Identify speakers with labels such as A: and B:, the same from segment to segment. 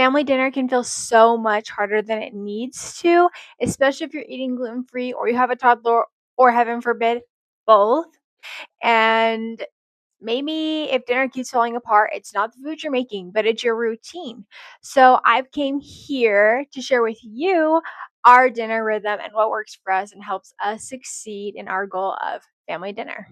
A: Family dinner can feel so much harder than it needs to, especially if you're eating gluten free or you have a toddler or, heaven forbid, both. And maybe if dinner keeps falling apart, it's not the food you're making, but it's your routine. So I've came here to share with you our dinner rhythm and what works for us and helps us succeed in our goal of family dinner.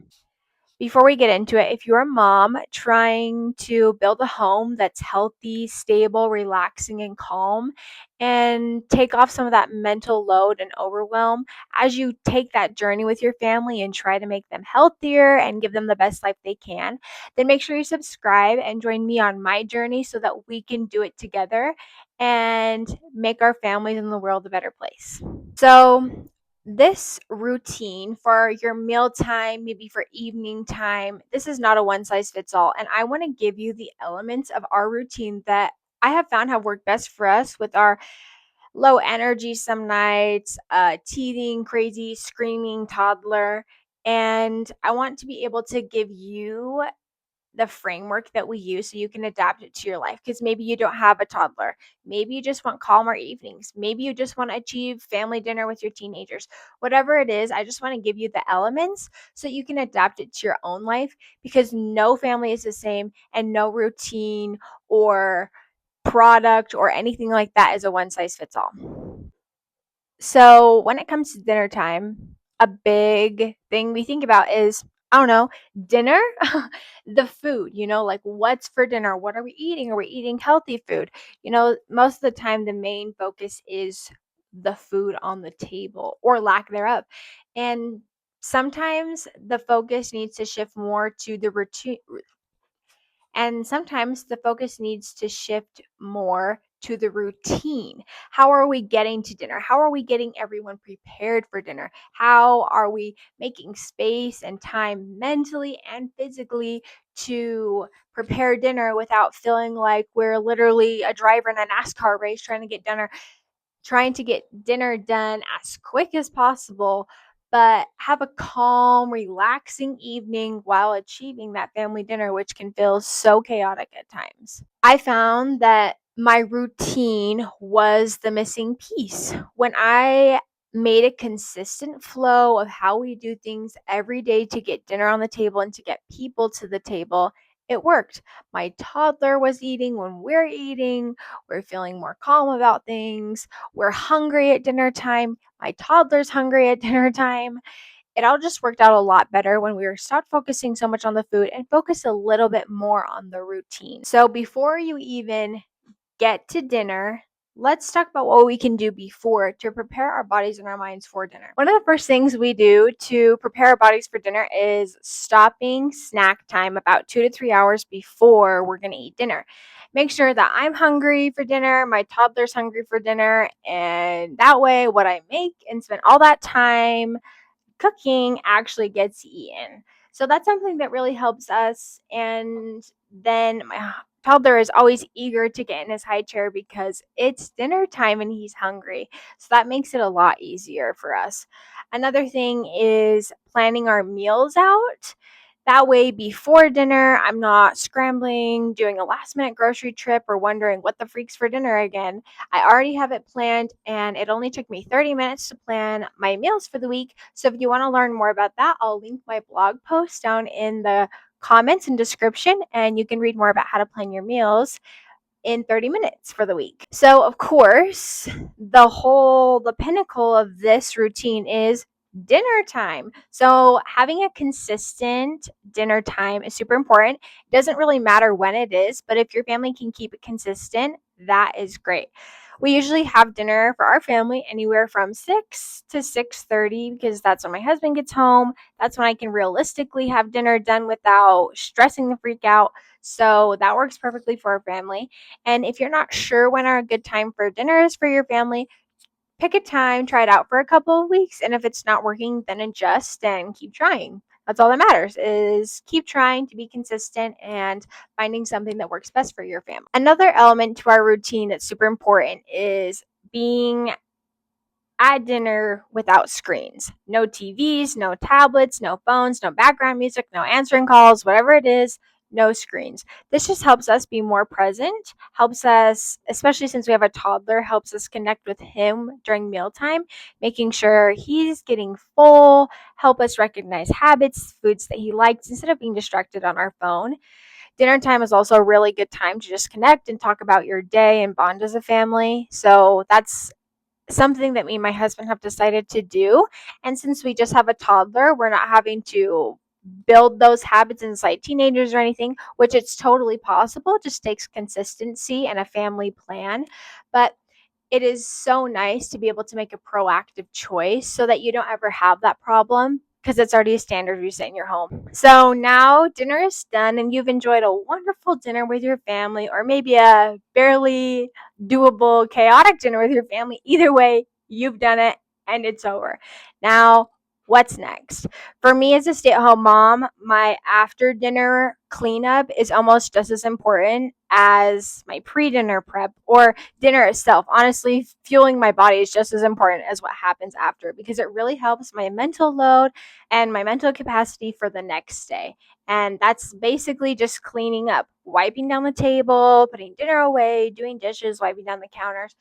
A: Before we get into it, if you're a mom trying to build a home that's healthy, stable, relaxing, and calm, and take off some of that mental load and overwhelm as you take that journey with your family and try to make them healthier and give them the best life they can, then make sure you subscribe and join me on my journey so that we can do it together and make our families and the world a better place. So, this routine for your mealtime, maybe for evening time, this is not a one size fits all. And I want to give you the elements of our routine that I have found have worked best for us with our low energy some nights, teething, crazy, screaming toddler. And I want to be able to give you the framework that we use so you can adapt it to your life, because maybe you don't have a toddler, maybe you just want calmer evenings, maybe you just want to achieve family dinner with your teenagers. Whatever it is, I just want to give you the elements so you can adapt it to your own life, because no family is the same and no routine or product or anything like that is a one size fits all. So when it comes to dinner time, a big thing we think about is, I don't know, dinner, the food, like what's for dinner? What are we eating? Are we eating healthy food? Most of the time, the main focus is the food on the table or lack thereof. And sometimes the focus needs to shift more to the routine, and sometimes the focus needs to shift more to the routine. How are we getting to dinner? How are we getting everyone prepared for dinner? How are we making space and time mentally and physically to prepare dinner without feeling like we're literally a driver in a NASCAR race trying to get dinner done as quick as possible, but have a calm, relaxing evening while achieving that family dinner, which can feel so chaotic at times. I found that my routine was the missing piece. When I made a consistent flow of how we do things every day to get dinner on the table and to get people to the table, it worked. My toddler was eating when we're eating. We're feeling more calm about things. We're hungry at dinner time. My toddler's hungry at dinner time. It all just worked out a lot better when we were stopped focusing so much on the food and focused a little bit more on the routine. So before you even get to dinner, let's talk about what we can do before to prepare our bodies and our minds for dinner. One of the first things we do to prepare our bodies for dinner is stopping snack time about 2 to 3 hours before we're going to eat dinner. Make sure that I'm hungry for dinner, my toddler's hungry for dinner, and that way what I make and spend all that time cooking actually gets eaten. So that's something that really helps us. And then my toddler is always eager to get in his high chair because it's dinner time and he's hungry. So that makes it a lot easier for us. Another thing is planning our meals out. That way, before dinner, I'm not scrambling, doing a last minute grocery trip, or wondering what the freak's for dinner again. I already have it planned, and it only took me 30 minutes to plan my meals for the week. So if you want to learn more about that, I'll link my blog post down in the comments and description, and you can read more about how to plan your meals in 30 minutes for the week. So, of course, the pinnacle of this routine is dinner time. So, having a consistent dinner time is super important. It doesn't really matter when it is, but if your family can keep it consistent, that is great. We usually have dinner for our family anywhere from 6 to 6:30 because that's when my husband gets home. That's when I can realistically have dinner done without stressing the freak out. So that works perfectly for our family. And if you're not sure when a good time for dinner is for your family, pick a time, try it out for a couple of weeks. And if it's not working, then adjust and keep trying. That's all that matters, is keep trying to be consistent and finding something that works best for your family. Another element to our routine that's super important is being at dinner without screens. No TVs, no tablets, no phones, no background music, no answering calls, whatever it is. no screens. This just helps us be more present, helps us, especially since we have a toddler, helps us connect with him during mealtime, making sure he's getting full, help us recognize habits, foods that he likes instead of being distracted on our phone. Dinner time is also a really good time to just connect and talk about your day and bond as a family. So that's something that me and my husband have decided to do. And since we just have a toddler, we're not having to build those habits inside teenagers or anything, which it's totally possible. It just takes consistency and a family plan. But it is so nice to be able to make a proactive choice so that you don't ever have that problem because it's already a standard you set in your home. So now dinner is done and you've enjoyed a wonderful dinner with your family, or maybe a barely doable, chaotic dinner with your family. Either way, you've done it and it's over. Now, what's next? For me as a stay at home mom, my after dinner cleanup is almost just as important as my pre dinner prep or dinner itself. Honestly, fueling my body is just as important as what happens after because it really helps my mental load and my mental capacity for the next day. And that's basically just cleaning up, wiping down the table, putting dinner away, doing dishes, wiping down the counters.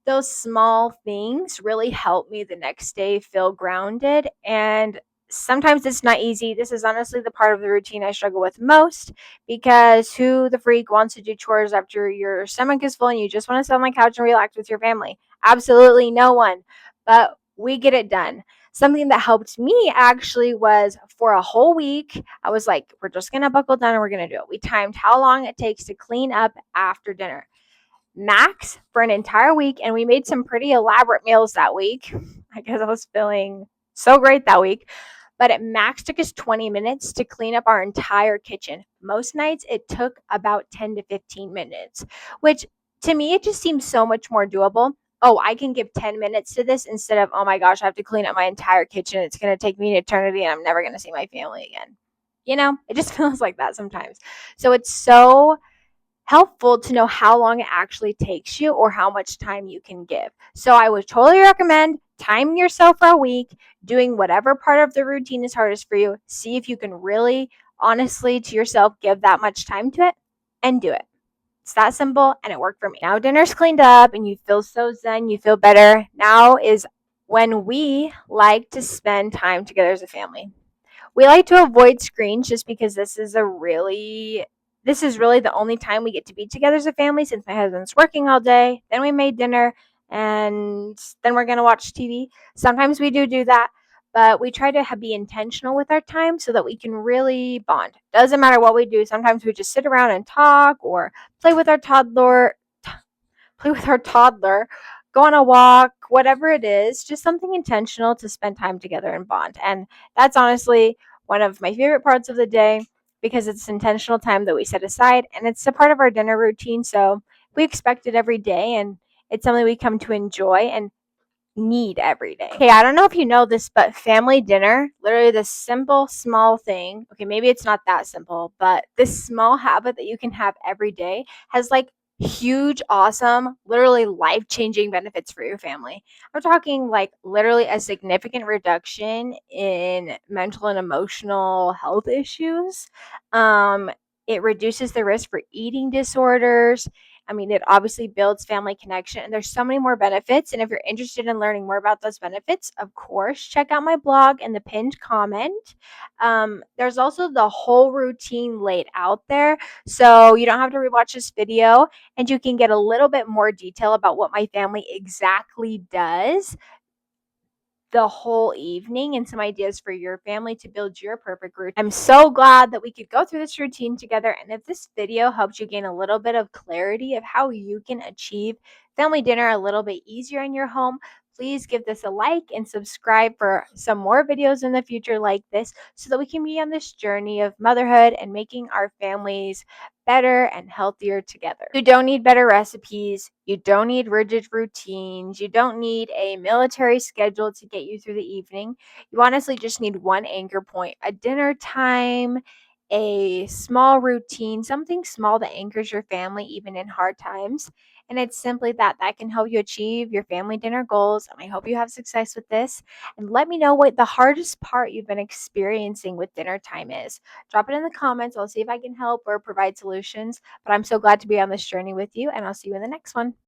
A: Those small things really help me the next day feel grounded. And sometimes it's not easy. This is honestly the part of the routine I struggle with most because who the freak wants to do chores after your stomach is full and you just want to sit on the couch and relax with your family? Absolutely no one. But we get it done. Something that helped me actually was for a whole week, I was like, we're just going to buckle down and we're going to do it. We timed how long it takes to clean up after dinner max for an entire week, and we made some pretty elaborate meals that week. I guess I was feeling so great that week. But at max took us 20 minutes to clean up our entire kitchen. Most nights it took about 10 to 15 minutes, which to me it just seems so much more doable. Oh, I can give 10 minutes to this instead of, oh my gosh, I have to clean up my entire kitchen. It's going to take me an eternity and I'm never going to see my family again. It just feels like that sometimes. So it's so helpful to know how long it actually takes you or how much time you can give. So I would totally recommend timing yourself for a week, doing whatever part of the routine is hardest for you. See if you can really honestly to yourself give that much time to it and do it. It's that simple and it worked for me. Now dinner's cleaned up and you feel so zen, you feel better. Now is when we like to spend time together as a family. We like to avoid screens just because this is really the only time we get to be together as a family since my husband's working all day. Then we made dinner and then we're going to watch TV. Sometimes we do that, but we try to be intentional with our time so that we can really bond. Doesn't matter what we do. Sometimes we just sit around and talk or play with our toddler, play with our toddler, go on a walk, whatever it is, just something intentional to spend time together and bond. And that's honestly one of my favorite parts of the day because it's intentional time that we set aside and it's a part of our dinner routine. So we expect it every day and it's something we come to enjoy and need every day. Okay, I don't know if you know this, but family dinner, literally this simple, small thing. Okay, maybe it's not that simple, but this small habit that you can have every day has like huge, awesome, literally life changing benefits for your family. I'm talking like literally a significant reduction in mental and emotional health issues. Um, it reduces the risk for eating disorders. I mean, it obviously builds family connection, and there's so many more benefits. And if you're interested in learning more about those benefits, of course, check out my blog in the pinned comment. There's also the whole routine laid out there, so you don't have to rewatch this video, and you can get a little bit more detail about what my family exactly does the whole evening and some ideas for your family to build your perfect routine. I'm so glad that we could go through this routine together. And if this video helped you gain a little bit of clarity of how you can achieve family dinner a little bit easier in your home, please give this a like and subscribe for some more videos in the future like this so that we can be on this journey of motherhood and making our families better and healthier together. You don't need better recipes. You don't need rigid routines. You don't need a military schedule to get you through the evening. You honestly just need one anchor point, a dinner time, a small routine, something small that anchors your family even in hard times. And it's simply that can help you achieve your family dinner goals. And I hope you have success with this. And let me know what the hardest part you've been experiencing with dinner time is. Drop it in the comments. I'll see if I can help or provide solutions. But I'm so glad to be on this journey with you, and I'll see you in the next one.